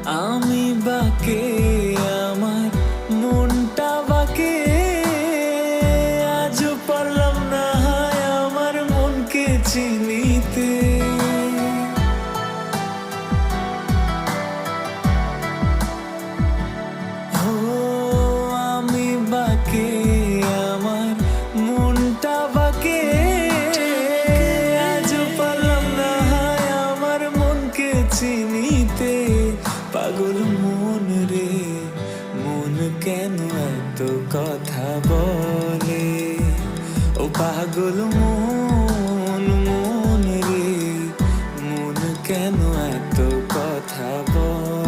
আমি বাকে আমার মনটা বাকে, আজও পারলাম না হায় আমার মনকে চিনিতে। ও আমি বাকে আমার মনটা বাকে, আজও পারলাম না হায় আমার মনকে চিনিতে। পাগল মন রে মন কেন এত কথা বলে, ও পাগল মন মন রে মন কেন এত কথা বলে।